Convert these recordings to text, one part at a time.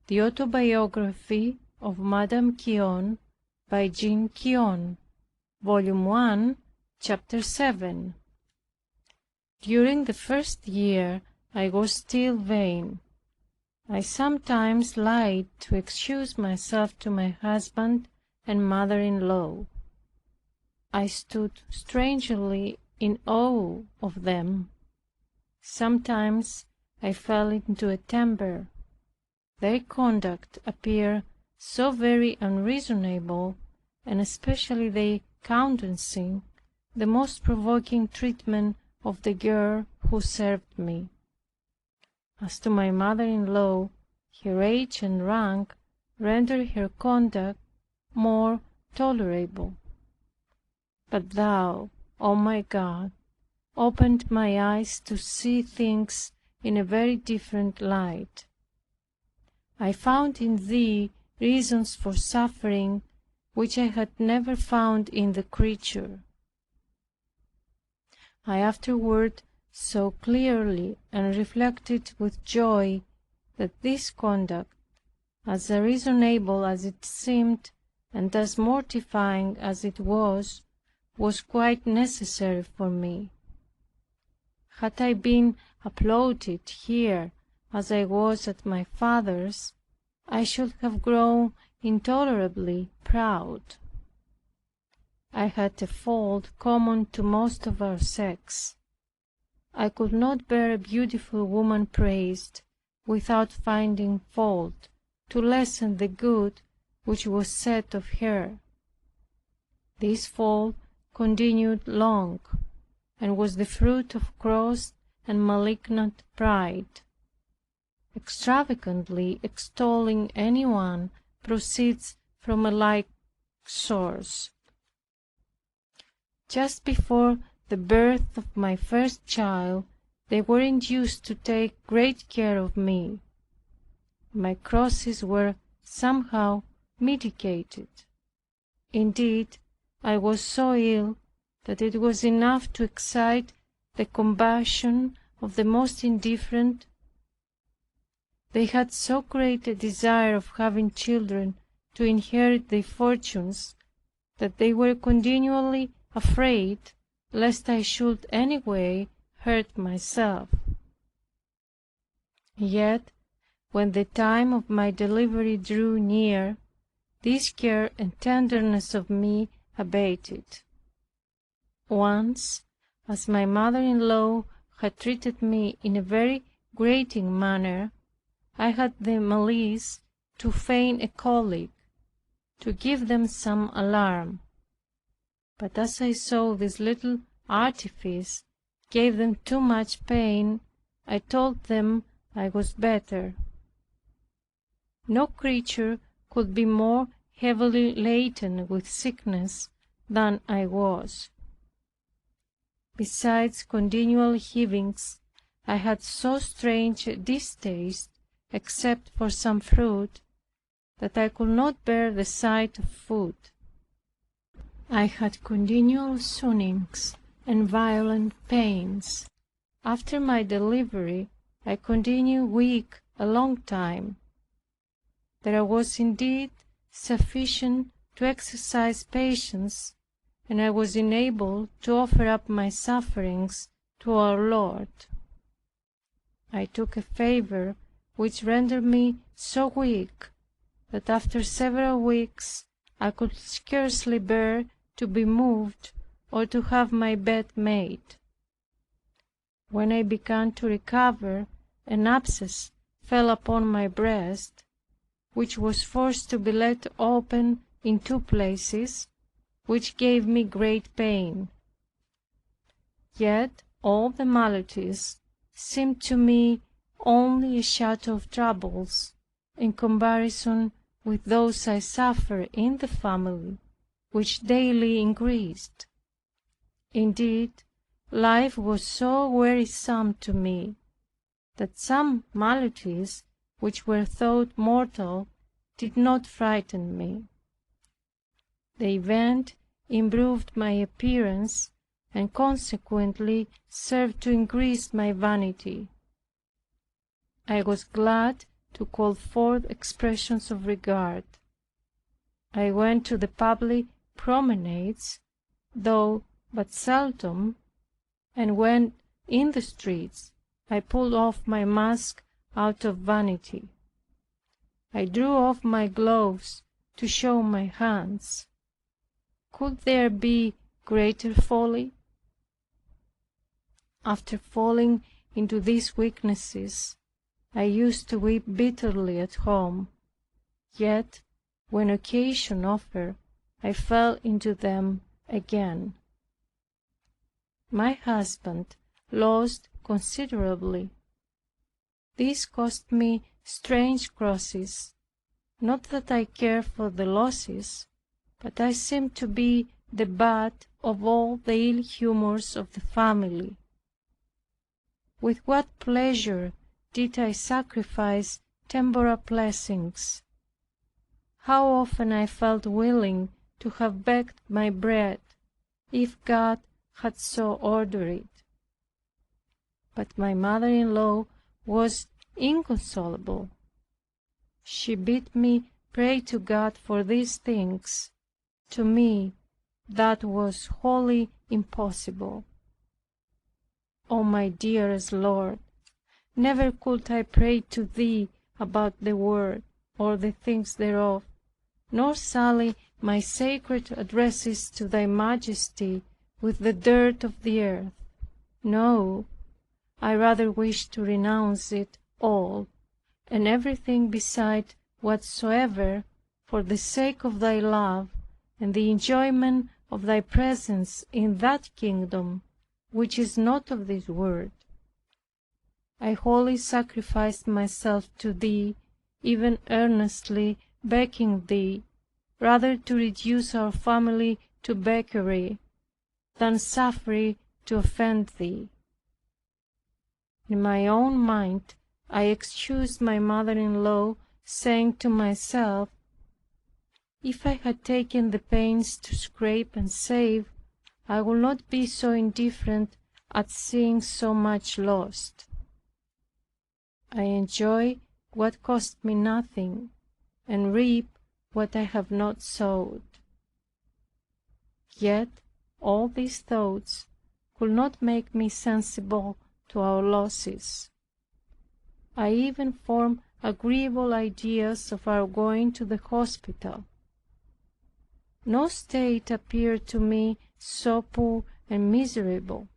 The Autobiography of Madame Guyon by Jeanne Guyon, Volume 1, Chapter 7. During the first year I was still vain. I sometimes lied to excuse myself to my husband and mother-in-law. I stood strangely in awe of them. Sometimes I fell into a temper. Their conduct appeared so very unreasonable, and especially their countenancing the most provoking treatment of the girl who served me. As to my mother-in-law, her age and rank rendered her conduct more tolerable. But thou, O my God, opened my eyes to see things in a very different light. I found in thee reasons for suffering which I had never found in the creature. I afterward saw clearly and reflected with joy that this conduct, as unreasonable as it seemed and as mortifying as it was quite necessary for me. Had I been applauded here as I was at my father's, I should have grown intolerably proud. I had a fault common to most of our sex. I could not bear a beautiful woman praised, without finding fault to lessen the good which was said of her. This fault continued long, and was the fruit of gross and malignant pride. Extravagantly extolling any one proceeds from a like source. Just before the birth of my first child, they were induced to take great care of me. My crosses were somehow mitigated. Indeed, I was so ill that it was enough to excite the compassion of the most indifferent. They had so great a desire of having children to inherit their fortunes, that they were continually afraid lest I should any way hurt myself. Yet, when the time of my delivery drew near, this care and tenderness of me abated. Once, as my mother-in-law had treated me in a very grating manner, I had the malice to feign a colic, to give them some alarm. But as I saw this little artifice gave them too much pain, I told them I was better. No creature could be more heavily laden with sickness than I was. Besides continual heavings, I had so strange a distaste, except for some fruit, that I could not bear the sight of food. I had continual swoonings and violent pains. After my delivery, I continued weak a long time. There was indeed sufficient to exercise patience, and I was enabled to offer up my sufferings to our Lord. I took a fever which rendered me so weak, that after several weeks I could scarcely bear to be moved or to have my bed made. When I began to recover, an abscess fell upon my breast, which was forced to be let open in 2 places, which gave me great pain. Yet all the maladies seemed to me only a shadow of troubles, in comparison with those I suffered in the family, which daily increased. Indeed, life was so wearisome to me, that some maladies which were thought mortal did not frighten me. The event improved my appearance, and consequently served to increase my vanity. I was glad to call forth expressions of regard. I went to the public promenades, though but seldom, and when in the streets I pulled off my mask out of vanity. I drew off my gloves to show my hands. Could there be greater folly? After falling into these weaknesses, I used to weep bitterly at home, yet when occasion offered, I fell into them again. My husband lost considerably. This cost me strange crosses, not that I care for the losses, but I seemed to be the butt of all the ill humors of the family. With what pleasure did I sacrifice temporal blessings! How often I felt willing to have begged my bread, if God had so ordered it. But my mother-in-law was inconsolable. She bid me pray to God for these things. To me, that was wholly impossible. O my dearest Lord, never could I pray to Thee about the world or the things thereof, nor sully my sacred addresses to Thy Majesty with the dirt of the earth. No, I rather wish to renounce it all, and everything beside whatsoever, for the sake of Thy love and the enjoyment of Thy presence in that kingdom which is not of this world. I wholly sacrificed myself to Thee, even earnestly begging Thee rather to reduce our family to beggary than suffer to offend Thee. In my own mind I excused my mother-in-law, saying to myself, if I had taken the pains to scrape and save, I would not be so indifferent at seeing so much lost. I enjoy what cost me nothing, and reap what I have not sowed. Yet all these thoughts could not make me sensible to our losses. I even formed agreeable ideas of our going to the hospital. No state appeared to me so poor and miserable,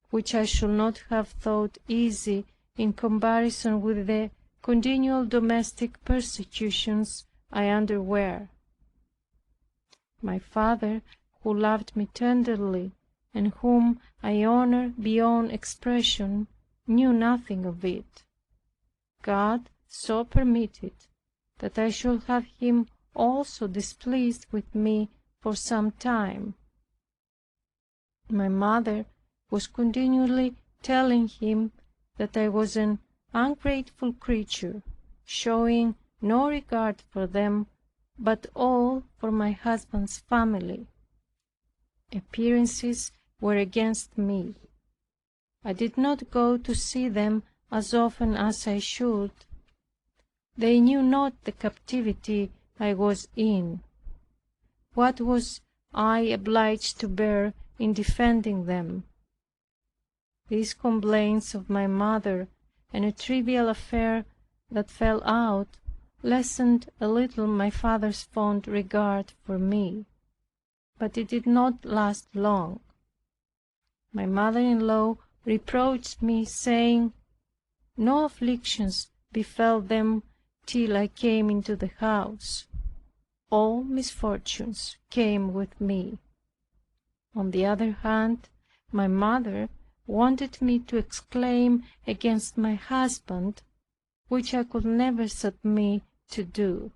which I should not have thought easy in comparison with the continual domestic persecutions I underwent. My father, who loved me tenderly, and whom I honor beyond expression, knew nothing of it. God so permitted that I should have him also displeased with me for some time. My mother was continually telling him that I was an ungrateful creature, showing no regard for them, but all for my husband's family. Appearances were against me. I did not go to see them as often as I should. They knew not the captivity I was in. What was I obliged to bear in defending them? These complaints of my mother, and a trivial affair that fell out, lessened a little my father's fond regard for me, but it did not last long. My mother-in-law reproached me, saying, no afflictions befell them till I came into the house. All misfortunes came with me. On the other hand, my mother wanted me to exclaim against my husband, which I could never submit to do.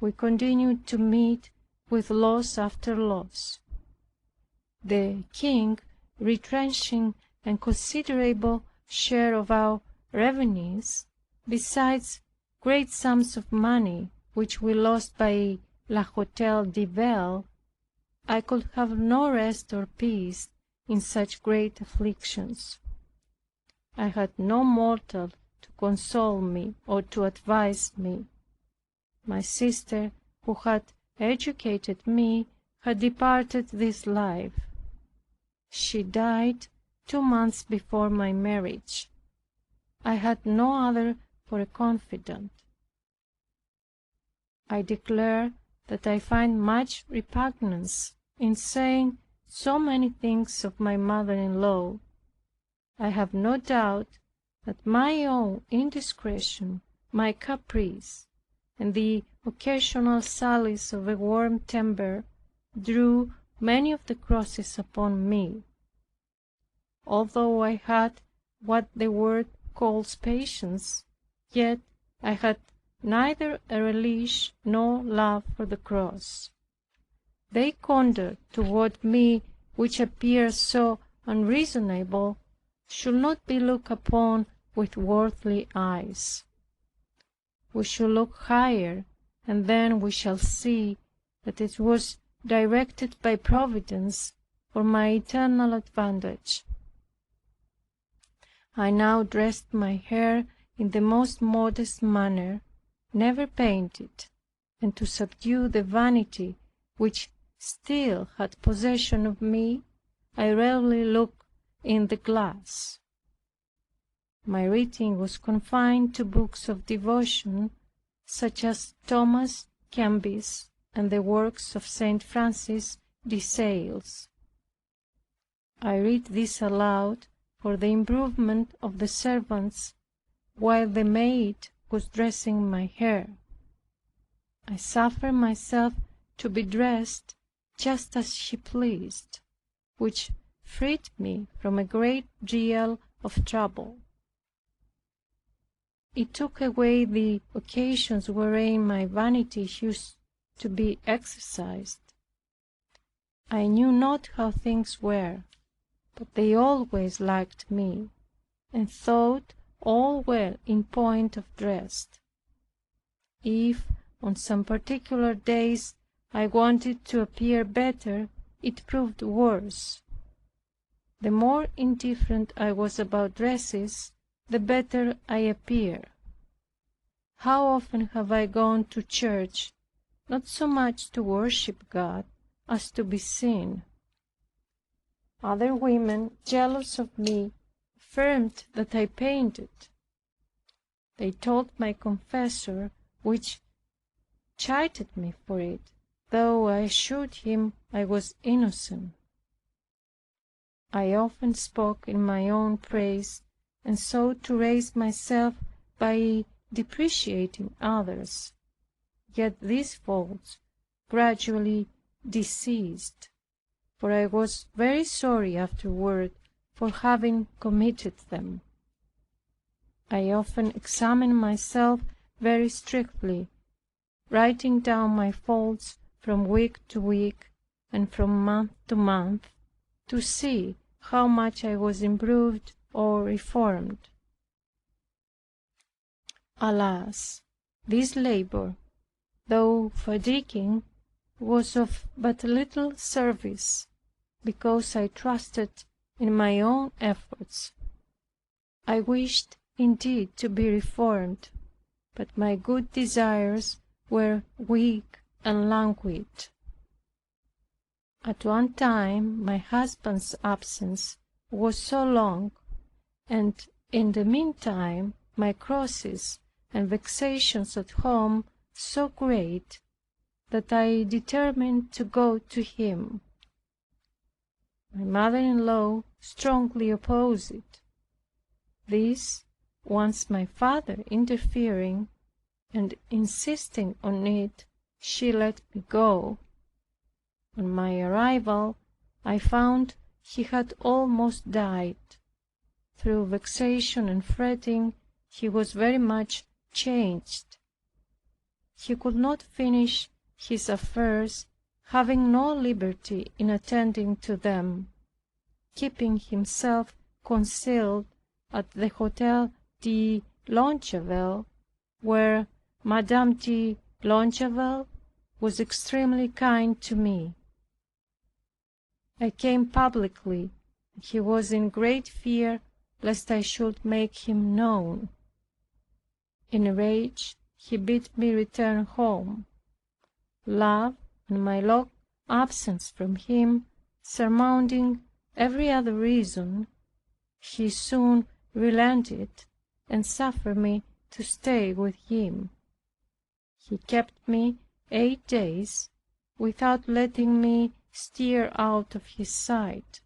We continued to meet with loss after loss. The king, retrenching a considerable share of our revenues, besides great sums of money which we lost by la Hotel d'Hiver, I could have no rest or peace in such great afflictions. I had no mortal to console me or to advise me. My sister, who had educated me, had departed this life. She died 2 months before my marriage. I had no other for a confidant. I declare that I find much repugnance in saying so many things of my mother-in-law. I have no doubt that my own indiscretion, my caprice, and the occasional sallies of a warm temper drew many of the crosses upon me. Although I had what the world calls patience, yet I had neither a relish nor love for the cross. They conduct toward me which appears so unreasonable should not be looked upon with worldly eyes. We should look higher, and then we shall see that it was directed by Providence for my eternal advantage. I now dressed my hair in the most modest manner, never painted, and to subdue the vanity which still had possession of me, I rarely looked in the glass. My reading was confined to books of devotion, such as Thomas Kempis and the works of Saint Francis de Sales. I read this aloud for the improvement of the servants, while the maid was dressing my hair. I suffered myself to be dressed just as she pleased, which freed me from a great deal of trouble. It took away the occasions wherein my vanity used to be exercised. I knew not how things were, but they always liked me, and thought all well in point of dress. If on some particular days I wanted to appear better, it proved worse. The more indifferent I was about dresses, the better I appear. How often have I gone to church, not so much to worship God as to be seen. Other women, jealous of me, affirmed that I painted. They told my confessor, which chided me for it, though I assured him I was innocent. I often spoke in my own praise, and sought to raise myself by depreciating others. Yet these faults gradually deceased, for I was very sorry afterward for having committed them. I often examined myself very strictly, writing down my faults from week to week and from month to month, to see how much I was improved or reformed. Alas, this labor, though fatiguing, was of but little service, because I trusted in my own efforts. I wished indeed to be reformed, but my good desires were weak and languid. At one time my husband's absence was so long, and in the meantime my crosses and vexations at home so great, that I determined to go to him. My mother-in-law strongly opposed it. This, once my father interfering and insisting on it, she let me go. On my arrival, I found he had almost died. Through vexation and fretting, he was very much changed. He could not finish his affairs, having no liberty in attending to them, keeping himself concealed at the Hotel de Longueville, where Madame de Longueville was extremely kind to me. I came publicly, and he was in great fear lest I should make him known. In a rage, he bid me return home. Love and my long absence from him surmounting every other reason, he soon relented and suffered me to stay with him. He kept me 8 days without letting me stir out of his sight.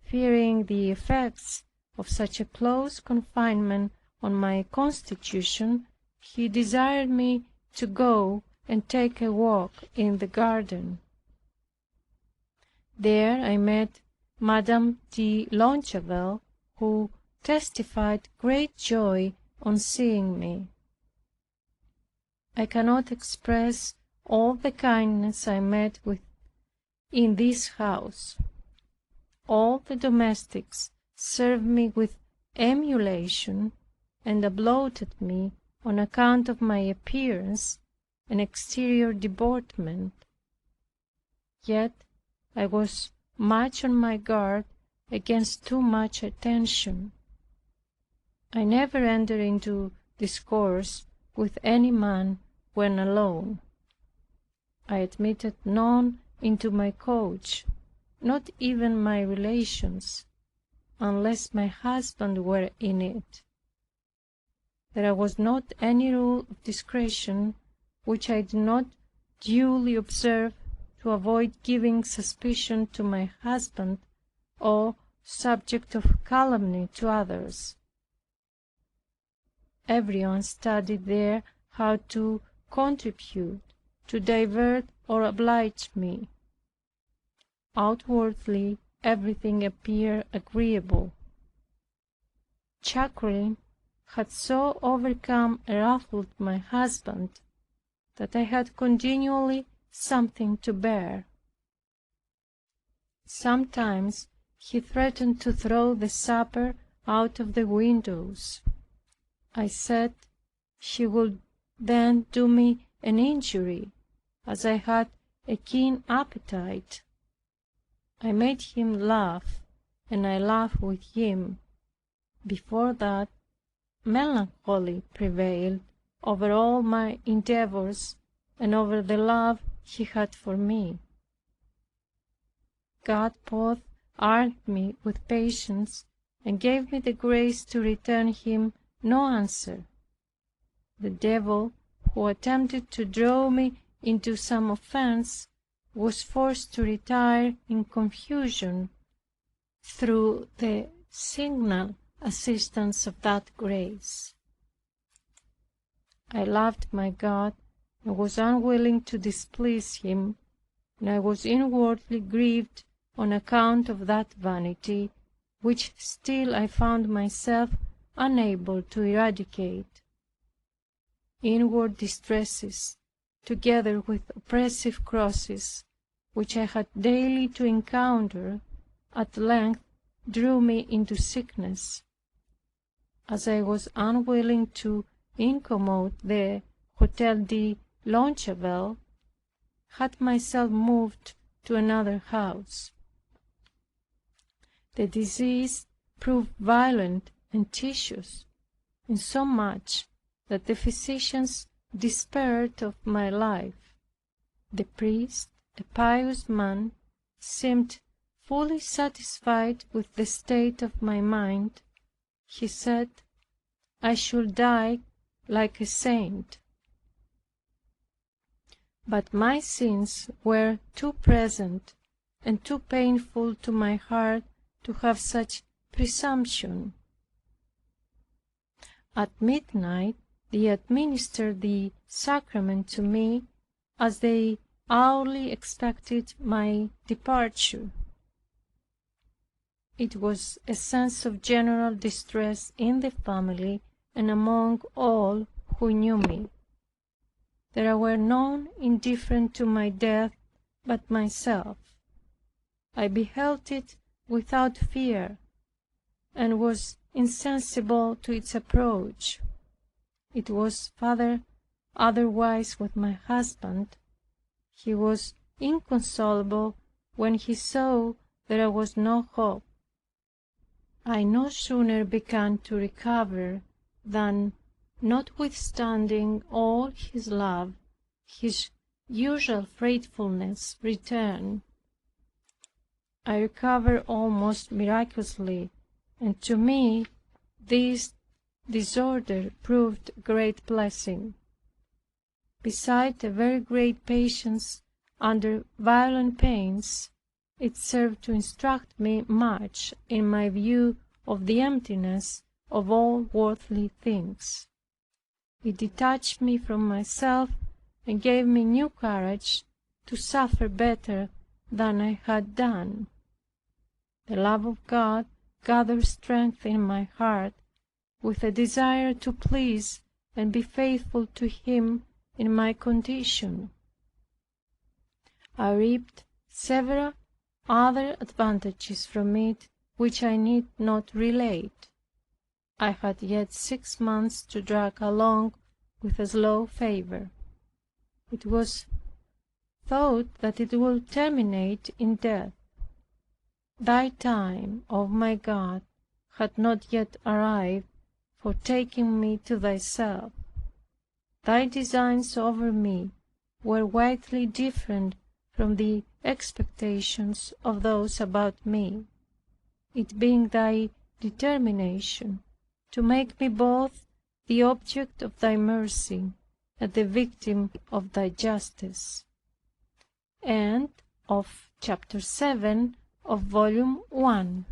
Fearing the effects of such a close confinement on my constitution, he desired me to go and take a walk in the garden. There I met Madame de Longueville, who testified great joy on seeing me. I cannot express all the kindness I met with in this house. All the domestics served me with emulation and applauded me on account of my appearance and exterior deportment. Yet I was much on my guard against too much attention. I never entered into discourse with any man when alone. I admitted none into my coach, not even my relations, unless my husband were in it. There was not any rule of discretion which I did not duly observe, to avoid giving suspicion to my husband or subject of calumny to others. Everyone studied there how to contribute, to divert or oblige me. Outwardly everything appeared agreeable. Chagrin had so overcome and ruffled my husband that I had continually something to bear. Sometimes he threatened to throw the supper out of the windows. I said he would then do me an injury, as I had a keen appetite. I made him laugh, and I laughed with him. Before that, melancholy prevailed over all my endeavors and over the love he had for me. God both armed me with patience and gave me the grace to return him no answer. The devil, who attempted to draw me into some offense, was forced to retire in confusion through the signal assistance of that grace. I loved my God and was unwilling to displease him, and I was inwardly grieved on account of that vanity, which still I found myself unable to eradicate. Inward distresses, together with oppressive crosses, which I had daily to encounter, at length drew me into sickness. As I was unwilling to incommode the Hôtel de Longueville, had myself moved to another house. The disease proved violent and tedious, insomuch that the physicians despaired of my life. The priest, a pious man, seemed fully satisfied with the state of my mind. He said I should die like a saint. But my sins were too present and too painful to my heart to have such presumption. At midnight they administered the sacrament to me, as they hourly expected my departure. It was a sense of general distress in the family and among all who knew me. There were none indifferent to my death but myself. I beheld it without fear, and was insensible to its approach. It was farther otherwise with my husband. He was inconsolable when he saw there was no hope. I no sooner began to recover than notwithstanding all his love, his usual faithfulness returned. I recovered almost miraculously, and to me this disorder proved a great blessing. Besides a very great patience under violent pains, it served to instruct me much in my view of the emptiness of all worldly things. It detached me from myself and gave me new courage to suffer better than I had done. The love of God gathered strength in my heart, with a desire to please and be faithful to Him in my condition. I reaped several other advantages from it, which I need not relate. I had yet 6 months to drag along with a slow favor. It was thought that it would terminate in death. Thy time, O my God, had not yet arrived for taking me to Thyself. Thy designs over me were widely different from the expectations of those about me, it being Thy determination to make me both the object of Thy mercy and the victim of Thy justice. End of chapter 7 of volume 1.